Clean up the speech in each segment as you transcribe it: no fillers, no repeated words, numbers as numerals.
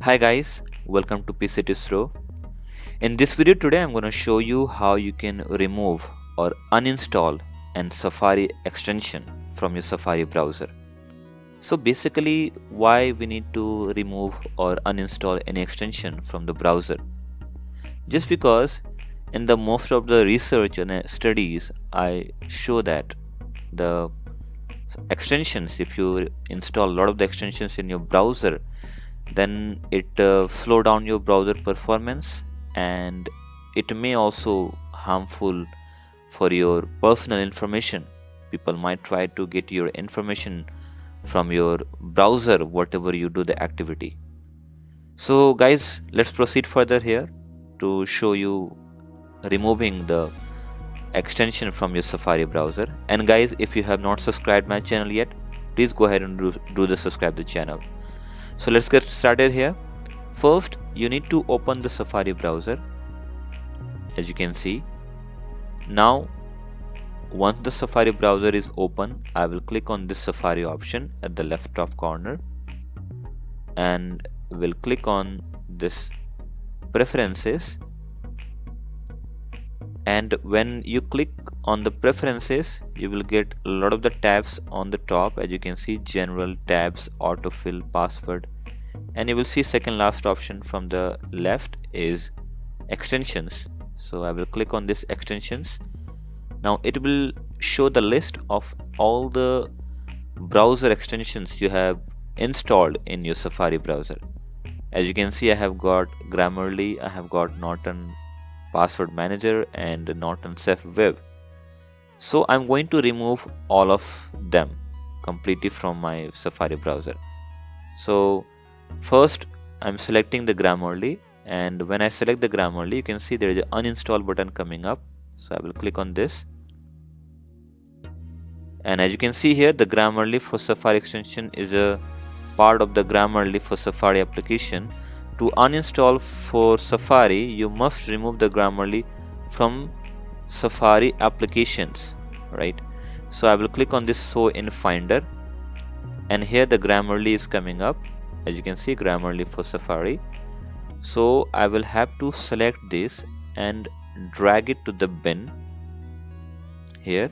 Hi guys, welcome to PC Pro. In this video today I'm going to show you how you can remove or uninstall an Safari extension from your Safari browser. So basically why we need to remove or uninstall any extension from the browser. Just because in the most of the research and studies I show that the extensions, if you install a lot of the extensions in your browser, then it slow down your browser performance, and it may also harmful for your personal information. People might try to get your information from your browser whatever you do the activity. So guys, let's proceed further here to show you removing the extension from your Safari browser. And guys, if you have not subscribed my channel yet, please go ahead and do the subscribe the channel. So let's get started here. First, you need to open the Safari browser. As you can see, now once the Safari browser is open, I will click on this Safari option at the left top corner and will click on this preferences. And when you click on the preferences, you will get a lot of the tabs on the top. As you can see, general tabs, autofill, password, and you will see second last option from the left is extensions. So I will click on this extensions. Now it will show the list of all the browser extensions you have installed in your Safari browser. As you can see, I have got Grammarly, I have got Norton Password Manager and Norton Safe Web. So I'm going to remove all of them completely from my Safari browser. So first I'm selecting the Grammarly, and when I select the Grammarly, you can see there is an uninstall button coming up. So I will click on this, and as you can see here, the Grammarly for Safari extension is a part of the Grammarly for Safari application. To uninstall for Safari, you must remove the Grammarly from Safari applications, right? So I will click on this show in Finder, and here the Grammarly is coming up. As you can see, Grammarly for Safari. So I will have to select this and drag it to the bin here.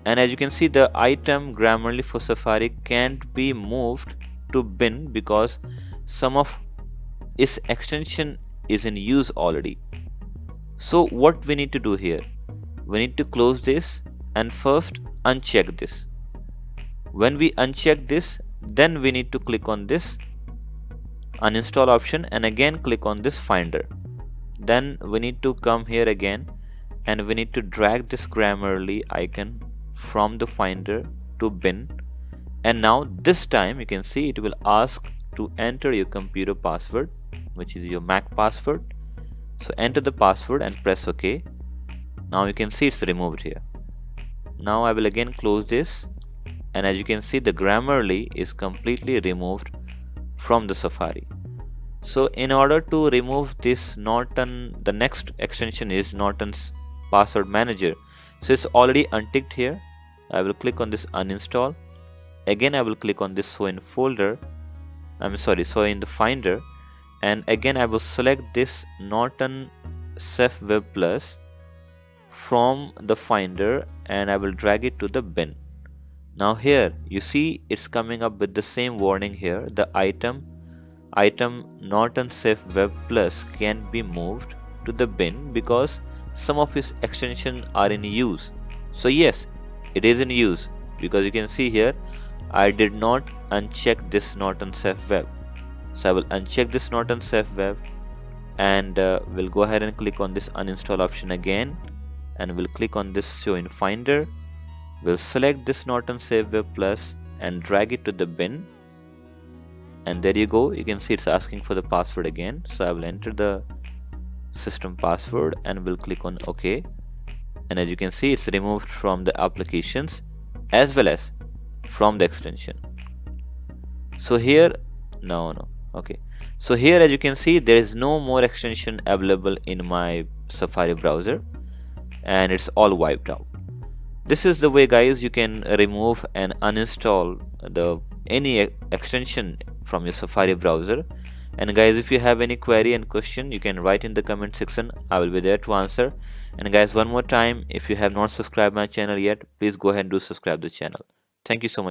And as you can see, the item Grammarly for Safari can't be moved to bin because some of its extension is in use already. So what we need to do here, we need to close this and first uncheck this. When we uncheck this, then we need to click on this uninstall option and again click on this Finder. Then we need to come here again and we need to drag this Grammarly icon from the Finder to bin. And now this time you can see it will ask to enter your computer password, which is your Mac password. So enter the password and press OK. Now you can see it's removed here. Now I will again close this, and as you can see, the Grammarly is completely removed from the Safari. So in order to remove this Norton, the next extension is Norton's Password Manager. So it's already unticked here. I will click on this uninstall. Again I will click on this show in folder, so in the Finder, and again I will select this Norton Safe Web Plus from the Finder and I will drag it to the bin. Now here you see it's coming up with the same warning here. The item Norton Safe Web Plus can be moved to the bin because some of its extensions are in use. So yes, it is in use because you can see here I did not uncheck this Norton Safe Web. So I will uncheck this Norton Safe Web and we'll go ahead and click on this uninstall option again, and we'll click on this show in Finder. We'll select this Norton Safe Web Plus and drag it to the bin, and there you go. You can see it's asking for the password again. So I will enter the system password and we'll click on OK, and as you can see it's removed from the applications as well as from the extension. So here, no, okay. So here, as you can see, there is no more extension available in my Safari browser, and it's all wiped out. This is the way, guys, you can remove and uninstall the any extension from your Safari browser. And guys, if you have any query and question, you can write in the comment section. I will be there to answer. And guys, one more time, if you have not subscribed my channel yet, please go ahead and do subscribe the channel. Thank you so much.